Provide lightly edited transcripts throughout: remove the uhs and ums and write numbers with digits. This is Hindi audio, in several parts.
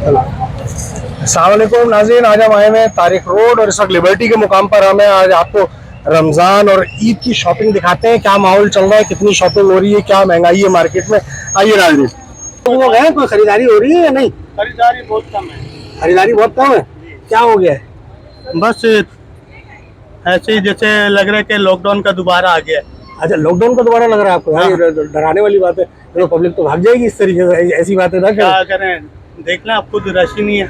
अस्सलाम वालेकुम नाज़रीन, आज हम आए हैं तारिक रोड और इस वक्त लिबर्टी के मुकाम पर हमें आज आपको रमज़ान और ईद की शॉपिंग दिखाते हैं। क्या माहौल चल रहा है, कितनी शॉपिंग हो रही है, क्या महंगाई है मार्केट में। आइए नाज़रीन, लोग गए, कोई खरीदारी हो रही है या नहीं? खरीदारी बहुत कम है। खरीदारी बहुत कम है, क्या हो गया है? बस ऐसे ही जैसे लग रहा है कि लॉकडाउन का दोबारा आ गया है। अच्छा, लॉकडाउन का दोबारा लग रहा है आपको? हाँ, ये डराने वाली बात है। तो पब्लिक तो भाग जाएगी इस तरीके से, ऐसी बातें ना क्या करें। करें, देखना आपको तो रश ही नहीं है।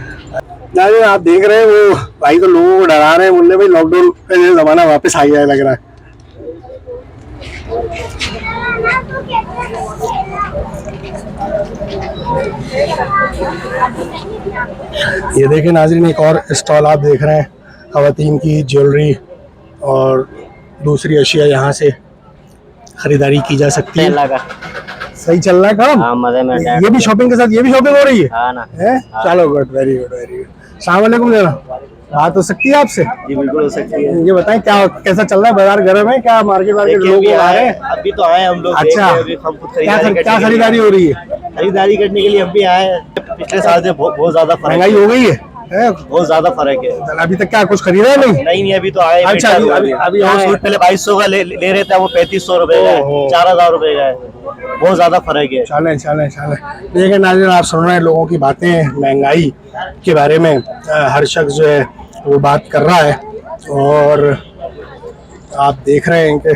नाज़रीन, आप देख रहे हैं वो भाई तो लोगों को डरा रहे हैं, बोल रहे भाई लॉकडाउन का ये जमाना वापस आ गया है लग रहा है। ये देखें नाज़रीन, एक और स्टॉल आप देख रहे हैं, ख़वातीन की ज्वेलरी और दूसरी अशिया यहाँ से खरीदारी की जा सकती है। सही चल रहा है काम? हाँ, मजे में। ये भी शॉपिंग के साथ ये भी शॉपिंग हो रही है? हाँ ना। है? चलो good, very good very good. अस्सलाम वालेकुम जनाब, बात हो सकती है आपसे? जी बिल्कुल हो सकती है। ये बताएं क्या कैसा चल रहा है, बाजार गर्म है क्या? मार्केट लोग आ रहे हैं? अभी तो आए हम लोग। अच्छा, अभी हम खुद क्या खरीदारी हो रही है? खरीदारी करने के लिए हम भी आए हैं। पिछले साल से बहुत ज्यादा फर्क महंगाई हो गई है? बहुत ज्यादा फर्क है। अभी तक क्या कुछ खरीदा है? नहीं, अभी तो आए। अच्छा, अभी सूट पहले 2200 का ले रहे थे, वो 3500 रुपए का है, 4000 रुपए का है। बहुत ज्यादा फर्क है। चले चले चले। देखिए नाज़रीन, आप सुन रहे हैं लोगों की बातें महंगाई के बारे में। हर शख्स जो है वो बात कर रहा है और आप देख रहे हैं कि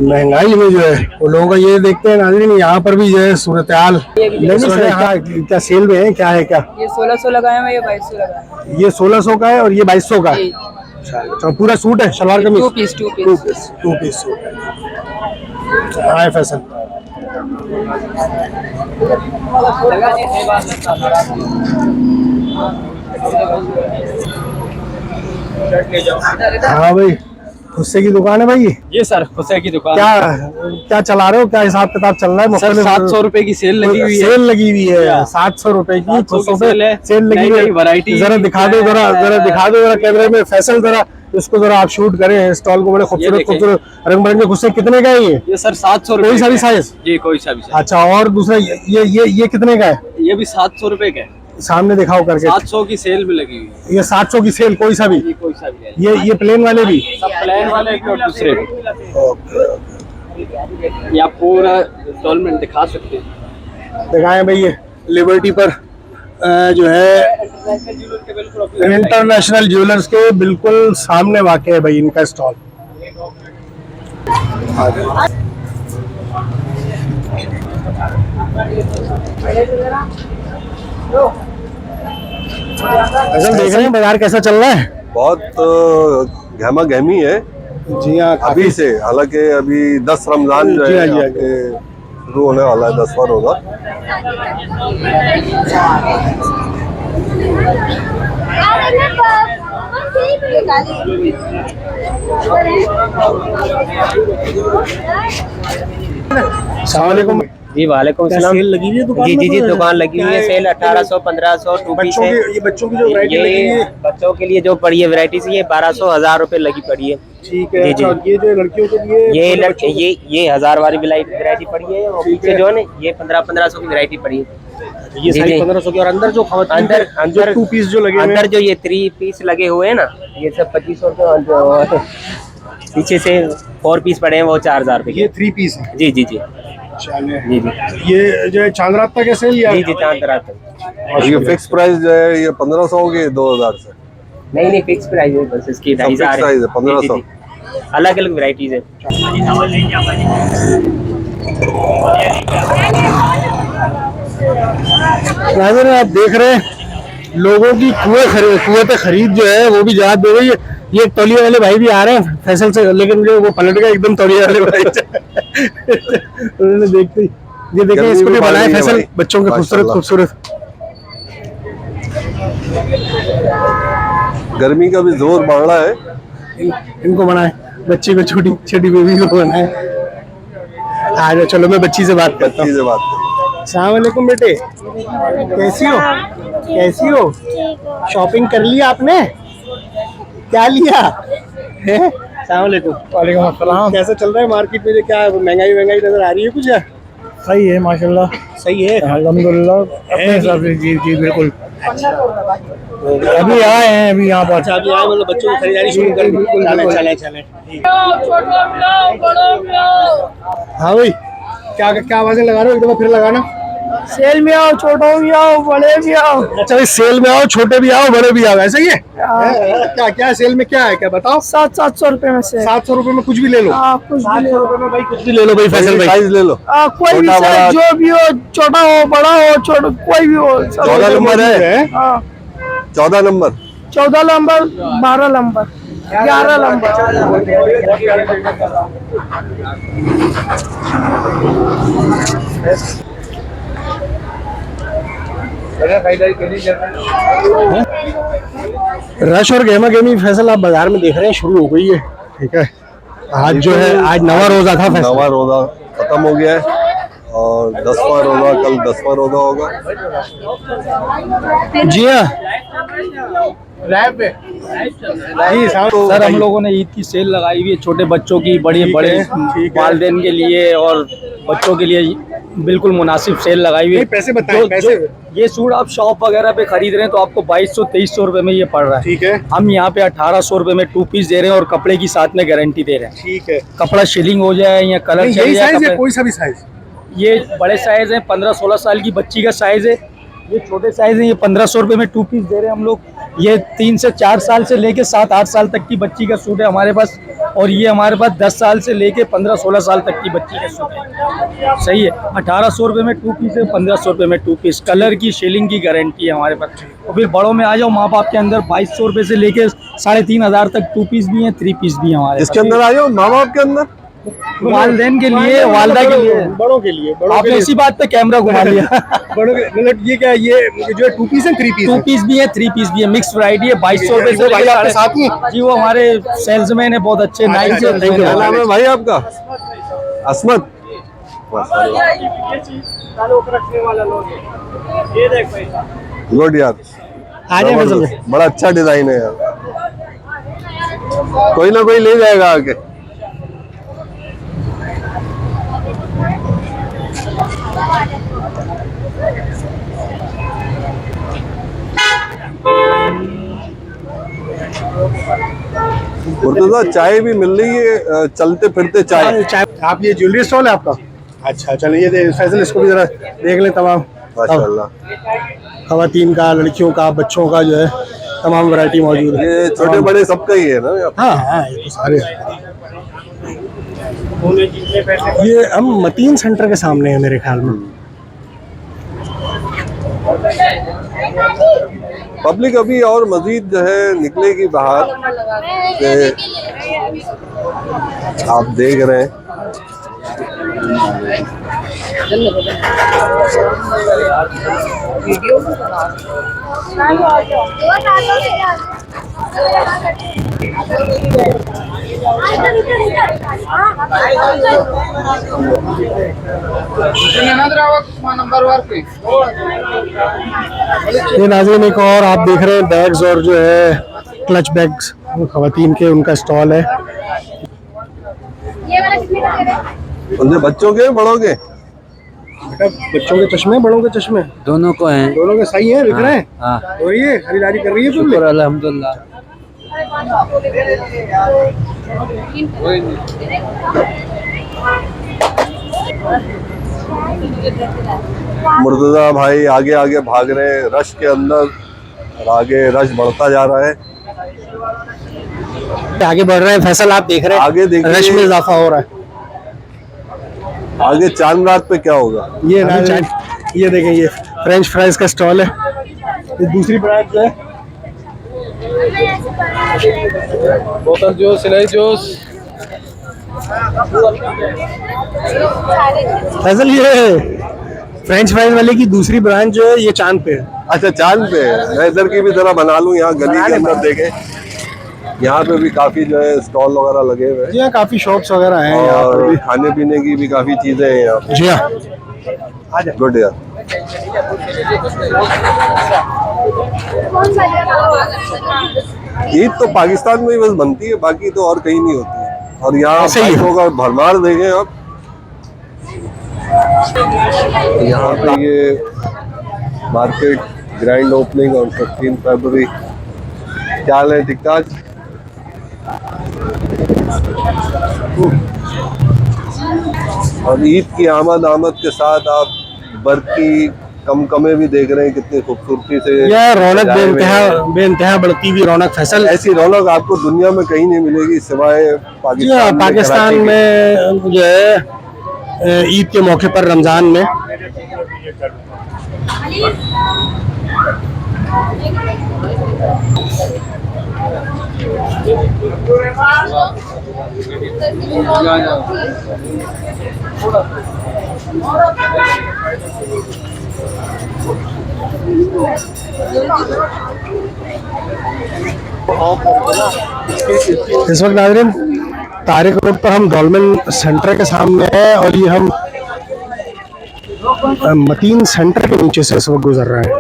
महंगाई में जो है वो लोगों का ये देखते हैं नाज़रीन, यहाँ पर भी जो है सूरत हाल क्या सेल में है, क्या है क्या? ये 1600 लगाए हैं, ये 2200 लगाए हैं। ये 1600 का है और ये 2200 का है। अच्छा, पूरा सूट है, salwar kameez? To piece suit है। हाय फैसल। हाँ भाई, खुस्से की दुकान है भाई? ये सर खुस्से की दुकान। क्या चला रहे हो, क्या हिसाब किताब चल रहा है? सर 700 रुपए की सेल लगी हुई है। 700 रुपए की सेल लगी हुई है। वैरायटी जरा दिखा दो, जरा कैमरे में। फैसल जरा इसको जरा आप शूट करें, स्टॉल को। बड़े खूबसूरत रंग बिरंगे खुस्से। कितने का है ये सर 700 रुपए। कोई सा भी साइज? जी कोई सा भी साइज। अच्छा, और दूसरा ये कितने का है? ये भी 700 रुपए का है। सामने दिखाओ करके। 700 की सेल में लगी हुई है। ये 700 की सेल, कोई सा भी? कोई सा भी है। ये प्लेन वाले भी? सब प्लेन वाले भी और दूसरे भी। ये आप पूरा इंस्टॉलमेंट दिखा सकते हैं। दिखाएं भाई। ये लिबर्टी पर जो है इंटरनेशनल ज्वेलर्स के बिल्कुल सामने वाक़ है भाई इनका स्टॉल। देख रहे हैं बाजार कैसा चल रहा है? बहुत गहमा गहमी है। जी हाँ, अभी से, हालांकि अभी 10 रमजान जो है शुरू होने वाला है, 10वां रोजा। अस्सलाम वालेकुम जी वालेकुम सलाम। सेल लगी हुई है दुकान जी में? जी जी, दुकान लगी हुई है। सेल 1800 1500 टू पीस है। ये बच्चों की जो वैरायटी लगी हुई है? बच्चों के लिए जो पड़ी है वैरायटी से, ये 1200 1000 रुपए लगी पड़ी है। ठीक है। जी, अच्छा, ये जो लड़कियों के लिए ये 1000 वाली वैरायटी पड़ी है। और पीछे जो है ना, ये 1500 की वैरायटी पड़ी है। ये सारी 1500 की। और अंदर जो अंदर 2 पीस जो लगे अंदर जो ये 3 पीस लगे हुए हैं ना, ये सब 2500 के। पीछे से 4 पीस पड़े हैं, वो 4000 रुपए ये 3 पीस है? जी जी जी जी जी। ये जो है चांद रात तक ऐसे लिया? जी जी, चांद रात तक। और ये फिक्स प्राइस जो है ये 1500 की 2000 से। नहीं फिक्स प्राइस है, बस इसकी 2500 प्राइस है 1500। अलग अलग वैरायटीज है। नाज़रीन, आप देख रहे हैं लोगों की कुव्वत खरीद जो है वो भी जवाब दे रही है। ये तौलिया वाले भाई भी आ रहे हैं फैसल से, लेकिन जो वो पलट गए एकदम तौलिया वाले भाई उन्होंने देखते ही। ये देखें, इसको भी बनाए फैसल, बच्चों के खूबसूरत। गर्मी का भी जोर बढ़ रहा है। इनको बनाए, बच्ची को, छोटी बेबी को बनाए। आ जाओ, चलो मैं बच्ची से बात करता हूँ। अस्सलाम वालेकुम बेटे, कैसी हो? शॉपिंग कर ली आपने? क्या लिया है? अस्सलाम वालेकुम। वालेकुम अस्सलाम। कैसा चल रहा है मार्केट में? क्या महंगाई नजर आ रही है कुछ? सही है माशाल्लाह। सही है। अल्हम्दुलिल्लाह अपने हिसाब से। जी जी बिल्कुल। अभी आए हैं अभी यहाँ पर। अच्छा अभी आए मतलब बच्चों की खरीदारी शुरू कर दी। चले चले। हाँ भाई क्या क्या आवाजें लगा रहे हो, एक दफा फिर लगाना। सेल में आओ, छोटो भी आओ, बड़े भी आओ। अच्छा भाई सेल में आओ, छोटे भी आओ, बड़े भी आओ, ऐसा ही है? क्या क्या सेल में क्या है, क्या बताओ? 700 रुपए में से। 700 रुपए में कुछ भी ले लो। कुछ भी ले लो। रुपए में भाई कुछ भी ले लो भाई। फैसल भाई साइज ले लो। कोई भी छोटा, साइज बड़ा। जो भी हो, छोटा हो बड़ा हो, छोटा कोई भी हो। 14 नंबर है। हाँ 14 number. 14 number, 12 number, 11 number. Rush और गेमा गेमी फैसल आप बाजार में देख रहे हैं शुरू हो गई है। ठीक है आज जो है आज नवा रोजा था फैसल। नवा रोजा खत्म हो गया है और 10वां रोजा कल 10वां रोजा होगा। जी हाँ जी साहब। सर हम लोगों ने ईद की सेल लगाई हुई है छोटे बच्चों की, बड़े बड़े वालिदैन के लिए और बच्चों के लिए बिल्कुल मुनासिब सेल लगाई हुई है। पैसे बताएं पैसे। ये सूट आप शॉप वगैरह पे खरीद रहे हैं तो आपको 2200-2300 रुपए में ये पड़ रहा है। ठीक है हम यहाँ पे 1800 रुपए में 2 पीस दे रहे हैं और कपड़े की साथ में गारंटी दे रहे हैं। ठीक है। कपड़ा शिलिंग हो जाए या कलर चल यही जाए साइज है कपड़े- कोई सा भी साइज? ये बड़े साइज है, 15-16 साल की बच्ची का साइज है। ये छोटे साइज है, ये 1500 रुपए में 2 पीस दे रहे हैं हम लोग। ये 3 से 4 साल से लेके 7-8 साल तक की बच्ची का सूट है हमारे पास, और ये हमारे पास 10 साल से लेके 15-16 साल तक की बच्ची का सूट है। सही है। 1800 रुपए में 2 पीस है, 1500 रुपए में 2 पीस। कलर की शेलिंग की गारंटी है हमारे पास। और फिर बड़ों में आ जाओ माँ बाप के अंदर 2200 रुपए से लेके 3500 तक 2 पीस भी है, 3 पीस भी है हमारे इसके अंदर आ जाओ माँ बाप के अंदर। वालदेन के लिए, वालदा के लिए। बड़ों के लिए। बड़ों के आपने लिए इसी बात पे कैमरा घुमा लिया। बड़ों के मतलब ये क्या है, ये जो है 2 पीस है 3 पीस 2 है? पीस भी है, 3 पीस भी है, मिक्स वैरायटी है। 2200 रुपए से वो भाई लेके आपके साथ ही हैं? जी वो हमारे सेल्समैन है, बहुत अच्छे नाइस अच्छा, thank you। क्या सेल्समैन नाम है भाई आपका? असमत। गुड यार। आ जाए फैसल भाई। बड़ा अच्छा डिजाइन है यार। कोई ना कोई ले जाएगा आके। मुर्तजा चाय भी मिल रही है, चलते फिरते चाय। आप ये ज्वेलरी स्टॉल है आपका? अच्छा चलिए ये फैसल इसको भी जरा देख लें। तमाम माशाल्लाह। खवातीन का, लड़कियों का, बच्चों का जो है तमाम वैरायटी मौजूद है। ये छोटे बड़े सबका ही है ना? हाँ हाँ ये तो सारे। ये हम मतीन सेंटर के सामने है मेरे ख्याल में। पब्लिक अभी और मजीद जो है निकलेगी बाहर से, आप देख रहे हैं। ये नाज़रीन एक और आप देख रहे हैं बैग्स और जो है क्लच बैग्स खवातीन के, उनका स्टॉल है। उनसे बच्चों के बड़ों के? बेटा बच्चों के चश्मे, बड़ों के चश्मे दोनों को हैं। दोनों के सही है, बिक रहे हैं। हाँ और ये खरीदारी कर रही है तुमने? अल्हम्दुलिल्लाह। मुर्तजा भाई आगे आगे भाग रहे हैं रश के अंदर, और आगे रश बढ़ता जा रहा है। आगे बढ़ रहे हैं फैसल, आप देख रहे हैं आगे देखिए। रश में इजाफा हो रहा है। आगे चांद रात पे क्या होगा? ये ये देखें ये फ्रेंच फ्राइज का स्टॉल है। ये दूसरी ब्रांच जो है बोतल जूस, सिलाई जूस। फैसल ये फ्रेंच फ्राइज वाले की दूसरी ब्रांच जो है ये चांद पे है। अच्छा चांद पे है। मैं इधर की भी जरा बना लूं, यहाँ गली के अंदर देखें, यहाँ पे भी काफी जो है स्टॉल वगैरह लगे हुए जी हाँ काफी शॉप्स वगैरह हैं हैं यहाँ पर और भी। खाने पीने की भी काफी चीजें हैं यहाँ पे। जी हाँ गुड यार। ईद तो पाकिस्तान में ही बस बनती है, बाकी तो और कहीं नहीं होती है। और यहाँ ऐसे ही है। बाइकों का भरमार देखें आप। यहाँ पे ये मार्केट ग्रैंड ओपनिंग ऑन 15 फरवरी। क्या हाल है, ठीक ठाक? और ईद की आमद के साथ आप बर्फी कमे भी देख रहे हैं, कितनी खूबसूरती से यह रौनक बेइंतहा बढ़ती हुई रौनक। फैसल, ऐसी रौनक आपको दुनिया में कहीं नहीं मिलेगी सिवाय पाकिस्तान में जो है ईद के मौके पर, रमजान में इस वक्त नाज़रीन तारिक रोड पर हम डॉल्मेन सेंटर के सामने है और ये हम मतीन सेंटर के नीचे से इस वक्त गुजर रहे हैं।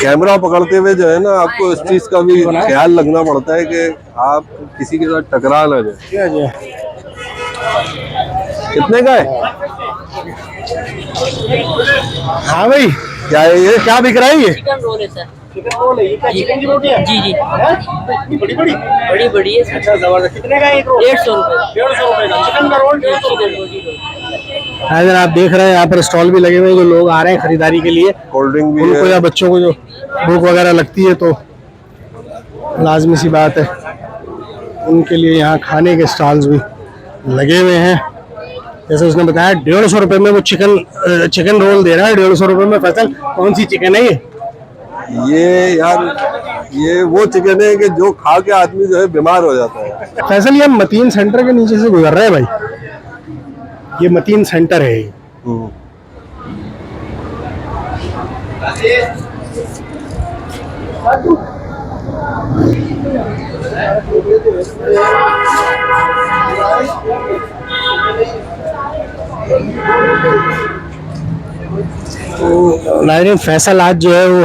कैमरा पकड़ते हुए जो है ना, आपको इस चीज का भी ख्याल रखना पड़ता है कि आप किसी के साथ टकरा ना जाए। कितने का है? हाँ भाई, क्या है ये? क्या बिक रहा है ये? चिकन रोल है सर। चिकन रोल है, ये क्या चिकन की रोटी है? जी जी, बड़ी बड़ी बड़ी बड़ी है। अच्छा, जबरदस्त। कितने का एक रोल? 150 रुपये। 150 रुपए का चिकन का रोल। 150 रुपये। अगर आप देख रहे हैं यहाँ पर स्टॉल भी लगे हुए हैं, जो लोग आ रहे हैं खरीदारी के लिए, कोल्ड ड्रिंक भी उनको है। या बच्चों को जो भूख वगैरह लगती है तो लाजमी सी बात है उनके लिए यहाँ खाने के स्टॉल्स भी लगे हुए हैं। जैसे उसने बताया 150 रुपए में वो चिकन रोल दे रहा है। 150 रुपए में। फैसल, कौन सी चिकन है ये यार, ये वो चिकन है कि जो खा के आदमी जो है बीमार हो जाता है। फैसल, ये मतीन सेंटर के नीचे से गुजर रहे हैं भाई। ये मतीन सेंटर है। तो नाज़रीन, फैसल आज जो है वो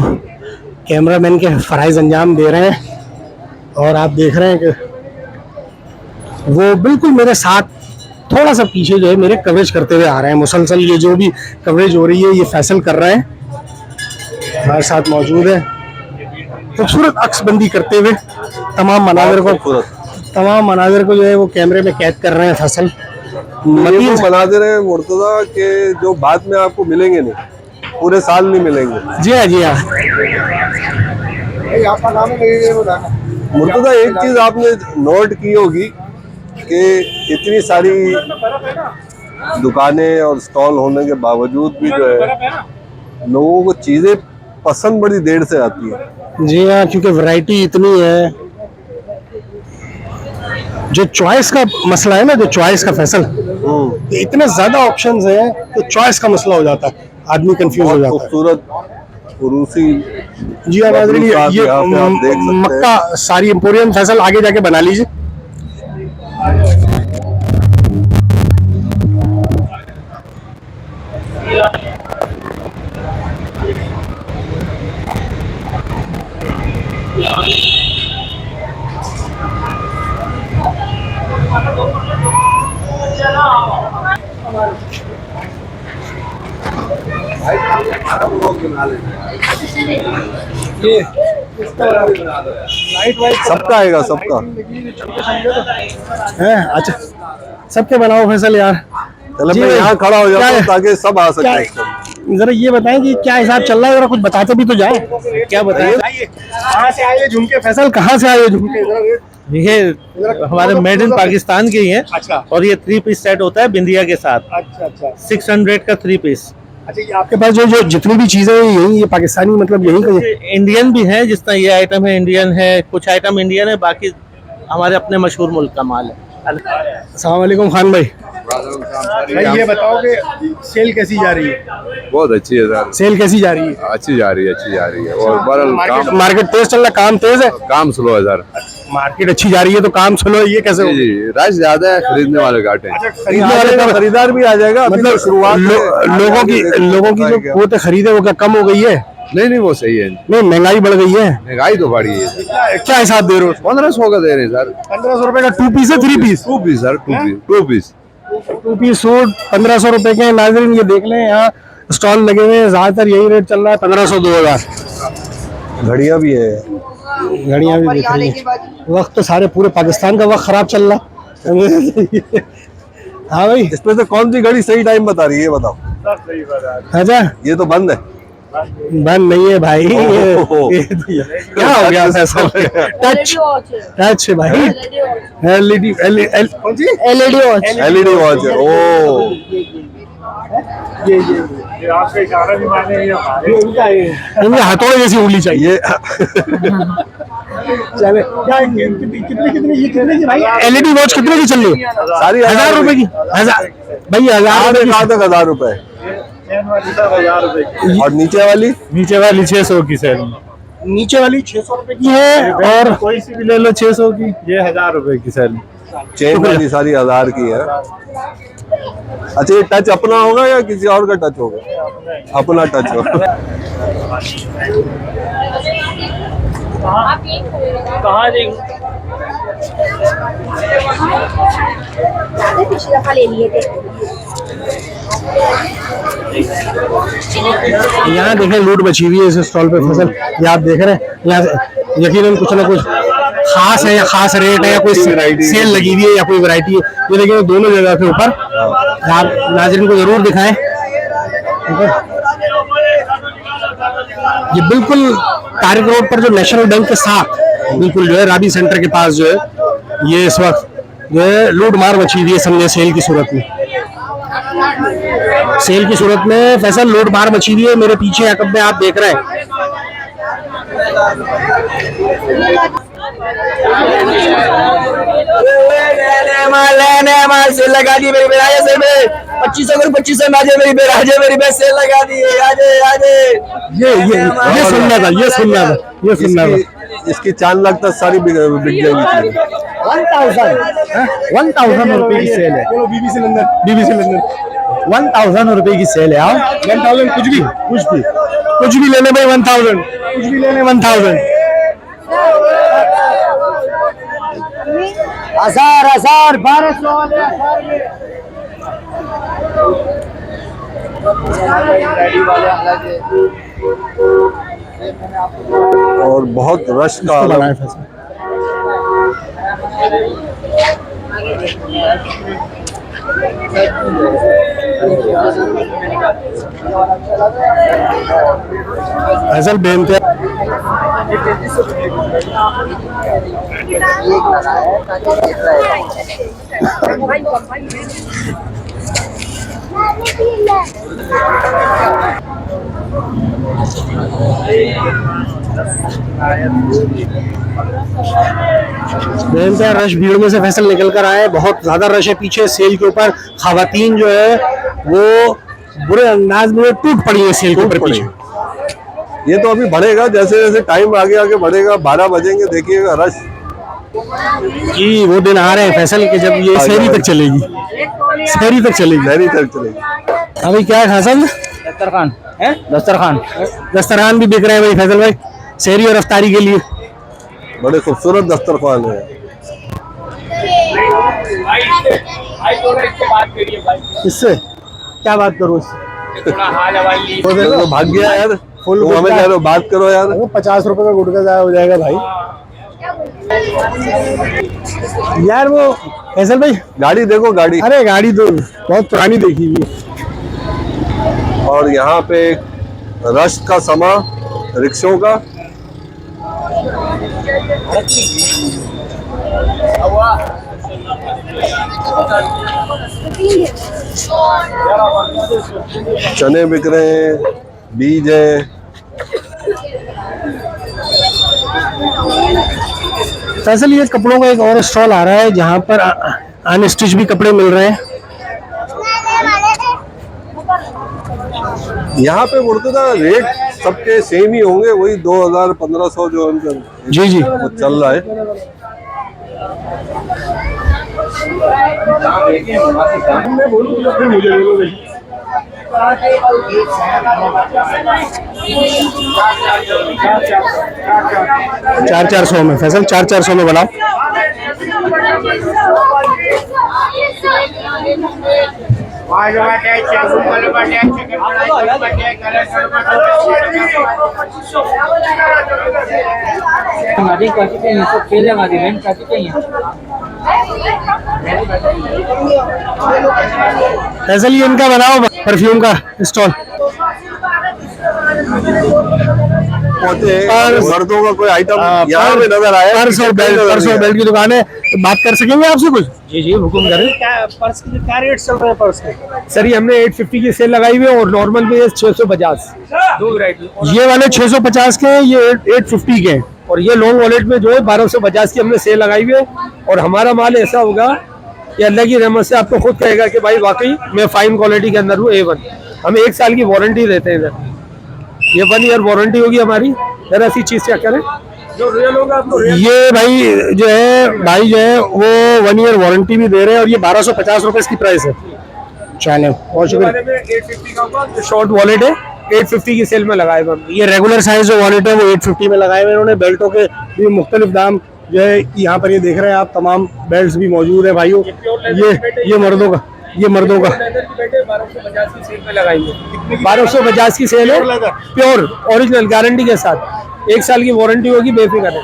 कैमरामैन के फराइज अंजाम दे रहे हैं और आप देख रहे हैं कि वो बिल्कुल मेरे साथ थोड़ा सा पीछे जो है मेरे कवरेज करते हुए आ रहे हैं। मुसलसल ये जो भी कवरेज हो रही है ये फैसल कर रहे हैं, हमारे साथ मौजूद है। खूबसूरत अक्सबंदी करते हुए तमाम मनाजिर को जो है वो कैमरे में कैद कर रहे हैं फैसल। मतीन मनाजिर हैं मुर्तजा के जो बाद में आपको मिलेंगे नहीं, पूरे साल नहीं मिलेंगे। जी हाँ, जी हाँ। मुर्तजा, एक चीज आपने नोट की होगी कि इतनी सारी दुकानें और स्टॉल होने के बावजूद भी जो है लोगों को चीजें पसंद बड़ी देर से आती है। जी हाँ, क्योंकि वैरायटी इतनी है। जो चॉइस का मसला है ना, जो चॉइस का फैसल, इतने ज्यादा ऑप्शंस हैं तो चॉइस का मसला हो जाता है, आदमी कंफ्यूज हो जाता है। खूबसूरत उरूसी। जी हाँ नाज़रीन, ये आप देख सकते हैं। मक्का सारी एम्पोरियम। फैसल, आगे जाके बना लीजिए। सबका आएगा, सबका है। अच्छा, सबके बनाओ फैसल यार। चलो जी मैं यहाँ खड़ा हो जाता हूँ ताकि सब आ क्या, सके। जरा ये बताएं कि क्या हिसाब चल रहा है, जरा कुछ बताते भी तो जाए। क्या बताएं? कहाँ से आए ये झुमके फैसल, कहाँ से आए ये झुमके? ये हमारे मेड इन पाकिस्तान के ही हैं। अच्छा, और ये 3 पीस सेट होता है बिंदिया के साथ। अच्छा अच्छा। 600 का 3 पीस। अच्छा, ये आपके पास जो जितनी भी चीजें हैं यही, ये पाकिस्तानी मतलब यही का? इंडियन भी है, जिस तरह ये आइटम है इंडियन है, कुछ आइटम इंडियन है, बाकी हमारे अपने मशहूर मुल्क का माल है। अस्सलाम वालेकुम खान भाई। ये बताओ कि सेल कैसी जा रही है? बहुत अच्छी है सर। सेल कैसी जा रही है? अच्छी जा रही है और बहरहाल मार्केट तेज चल रहा, काम तेज है? काम स्लो है सर। मार्केट अच्छी जा रही है तो काम स्लो है, ये कैसे हो? जी, रश ज्यादा है, खरीदने वाले घाट हैं। खरीदने वाले खरीदार भी आ जाएगा। मतलब शुरुआत लोगों की जो कुव्वत खरीदे वो क्या कम हो गई है? नहीं नहीं वो सही है। नहीं महंगाई बढ़ गई है, महंगाई तो बढ़ी है सर। क्या हिसाब दे रहे हो? 1500 का दे रहे हैं सर। 1500 रुपए का 2 पीस है 3 piece? 2 piece sir, 2 piece 2 piece suit 1500 रुपए के। नाज़रीन ये देख लें, यहाँ स्टॉल लगे हुए हैं, ज्यादातर यही रेट चल रहा है, 1500 2000। घड़ियां भी है, घड़ियां भी दिख रही है। वक्त तो सारे पूरे पाकिस्तान का वक्त खराब चल रहा है। हाँ भाई, इसमें से कौन सी घड़ी सही टाइम बता रही है, बताओ? अच्छा ये तो बंद है। बंद नहीं है भाई, क्या हो गया फैसल? टच है भाई, LED LED watch, LED watch है। ओ इनके हथौड़े जैसी उंगली चाहिए। ये चले क्या कितने की भाई? एलईडी वॉच कितने की चल रही है? सारी 1000 रुपए की। 1000 भाई, 1000 रुपए कहाँ तक 1000 रुपए? और नीचे वाली? नीचे वाली 600 की सेल, नीचे वाली 600 रुपए की है, और कोई सी भी ले लो 600 की, ये 1000 रुपए की सेल। चेन वाली सारी 1000 की है। अच्छा, ये टच अपना होगा या किसी और का टच होगा? अपना टच होगा। कहाँ देंगे? पिछली दफा ले लिए थे। यहाँ देखें लूट मची हुई है इस स्टॉल पे फैसल, ये आप देख रहे हैं। यहाँ यकीनन कुछ ना कुछ खास है, या खास रेट है, या कोई सेल लगी हुई है, या कोई वैरायटी है। ये देखिए दोनों जगह के ऊपर, आप नाज़रीन को जरूर दिखाएं। ये बिल्कुल तारिक रोड पर जो नेशनल बैंक के साथ बिल्कुल जो है राबी सेंटर के पास जो है ये इस वक्त जो है लूट मार मची हुई है। समझे सेल की सूरत में, सेल की सूरत में फैसल लूट मार मची हुई है। मेरे पीछे अकब में आप देख रहे हैं। माल सेल लगा दी मेरी बेराजे से में 2500 में मेरी बेराजे मेरी बेच सेल लगा दी। आजे आजे ये सुनना था, ये सुनना था, ये सुनना था। इसकी 4 लाख तक सारी बिक जाएगी। 1000 रुपए की सेल है। बीबीसी लंदन 1000 रुपए की सेल है। 1000 कुछ भी लेने में 1000, कुछ भी लेने 1000। 1000 1200। और बहुत रश का फैसल बेनते रश भीड़ में से फैसल निकल कर आए। बहुत ज्यादा रश है पीछे सेल के ऊपर। खवातीन जो है वो बुरे अंदाज में टूट पड़ी है सेल के ऊपर पीछे। ये तो अभी बढ़ेगा, जैसे जैसे टाइम आगे बढ़ेगा। 12 बजेंगे, देखिएगा रश कि वो दिन आ रहे हैं फैसल के जब ये शहरी तक चलेगी, शहरी तक चलेगी। अभी क्या है फैसल? दस्तरखान है, दस्तरखान भी बिक रहे हैं भाई फैसल भाई, शहरी और अफ्तारी के लिए। बड़े खूबसूरत दस्तरखान है। इससे क्या बात करूँ? तो भाग गया यार, तुम हमें कह रहे हो बात करो यार। 50 रुपए का गुटखा जाया हो जाएगा भाई। यार वो फैसल भाई गाड़ी देखो, गाड़ी। अरे गाड़ी तो बहुत पुरानी देखी हुई। और यहाँ पे रश का समा रिक्शों का। चने बिक रहे हैं, बीज है। फैसल ये कपड़ों का एक और स्टॉल आ रहा है जहाँ पर अनस्टिच भी कपड़े मिल रहे हैं। यहाँ पे मुर्तजा रेट सबके सेम ही होंगे, वही 2000 1500 जो उनका जी जी वो चल रहा है। 400 में फैसल, 400 में बनाओ। फैसल ये इनका बनाओ परफ्यूम का स्टॉल। और मर्दों का कोई आइटम यहाँ पे नजर आया? पर्स और बेल्ट की दुकान है। तो बात कर सकेंगे आपसे कुछ? जी जी हुक्म करें। पर्स के क्या रेट चल रहे हैं पर्स के? सर ये हमने 850 की सेल लगाई हुई है और नॉर्मल में 650। दो वैरायटी। ये वाले 650 के, ये 850 के। और ये लॉन्ग वॉलेट में जो है 1250 की हमने सेल लगाई हुई है। और हमारा माल ऐसा होगा कि अल्लाह की रहमत से आपको खुद कहेगा कि भाई वाकई मैं फाइन क्वालिटी के अंदर हूँ, A1। हम 1 साल की वारंटी देते हैं इधर। ये 1 ईयर वारंटी होगी हमारी। जरा ऐसी चीज क्या करें जो रियल होगा आपको। ये भाई जो है वो 1 ईयर वारंटी भी दे रहे हैं और ये 1250 रुपए इसकी प्राइस है। चैनल बहुत शुक्रिया। 850 का होगा, शॉर्ट वॉलेट है, 850 की सेल में लगाए हुए हैं। ये रेगुलर साइज जो वॉलेट है वो 850 में लगाए हुए इन्होंने। बेल्टों के भी मुख्तलिफ दाम जो है यहाँ पर ये देख रहे हैं आप, तमाम बेल्ट भी मौजूद है भाइयों। ये मर्दों का 1250 की सेल में लगाई है। 1250 की सेल है, प्योर ओरिजिनल गारंटी के साथ। 1 साल की वारंटी होगी, बेफिक्र है।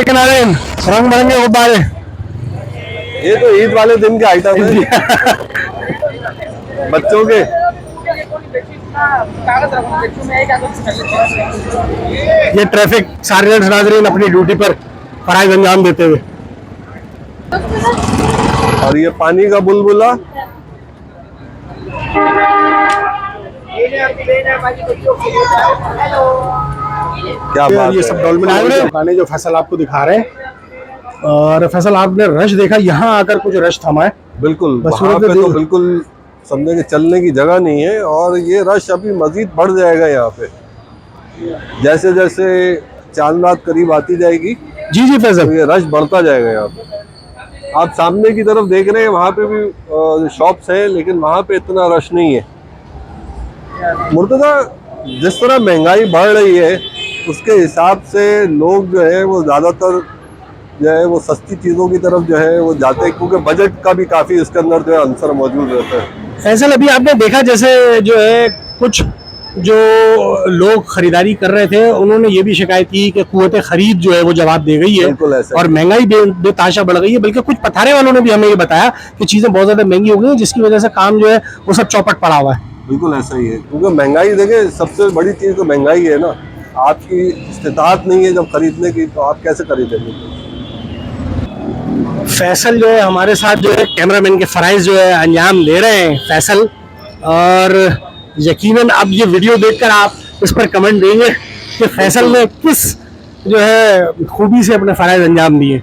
किनारे रंग बिरंगे गुब्बारे। ये तो ईद वाले दिन के आइटम है बच्चों के। ये ट्रैफिक सार्जेंट नाजरीन अपनी ड्यूटी पर फराइज अंजाम देते हुए। और ये पानी का बुलबुला। क्या बात ये है। सब डॉल्फिन दुकानें जो फैसल आपको दिखा रहे हैं। और फैसल आपने रश देखा, यहाँ आकर कुछ रश थमा है। बिल्कुल, बस वहाँ सूरत पे में तो बिल्कुल समझे कि चलने की जगह नहीं है। और ये रश अभी मजीद बढ़ जाएगा यहाँ पे, जैसे जैसे चांद रात करीब आती जाएगी। जी जी फैसल, तो ये रश बढ़ता जाएगा यहाँ पे। आप सामने की तरफ देख रहे हैं, वहाँ पे भी शॉप्स हैं, लेकिन वहाँ पे इतना रश नहीं है। मुर्तजा, जिस तरह महंगाई बढ़ रही है उसके हिसाब से लोग जो है वो ज़्यादातर जो है वो सस्ती चीज़ों की तरफ जो है वो जाते हैं, क्योंकि बजट का भी काफ़ी इसके अंदर जो है अंसर मौजूद रहता है। फैसल अभी आपने देखा जैसे जो है कुछ जो लोग खरीदारी कर रहे थे उन्होंने ये भी शिकायत की कि कुव्वत खरीद जो है वो जवाब दे गई है बिल्कुल ऐसा और महंगाई बेताशा बढ़ गई है। बल्कि कुछ पथारे वालों ने भी हमें ये बताया कि चीज़ें बहुत ज़्यादा महंगी हो गई हैं, जिसकी वजह से काम जो है वो सब चौपट पड़ा हुआ है। बिल्कुल ऐसा ही है, क्योंकि महंगाई देखें, सबसे बड़ी चीज़ तो महंगाई है ना। आपकी इस्तिताअत नहीं है जब खरीदने की, तो आप कैसे खरीदेंगे। फैसल जो है हमारे साथ जो है कैमरामैन के फराइज जो है अंजाम दे रहे हैं फैसल। और यकीनन अब ये वीडियो देखकर आप इस पर कमेंट देंगे कि फैसल ने किस जो है खूबी से अपने फराइज अंजाम दिए।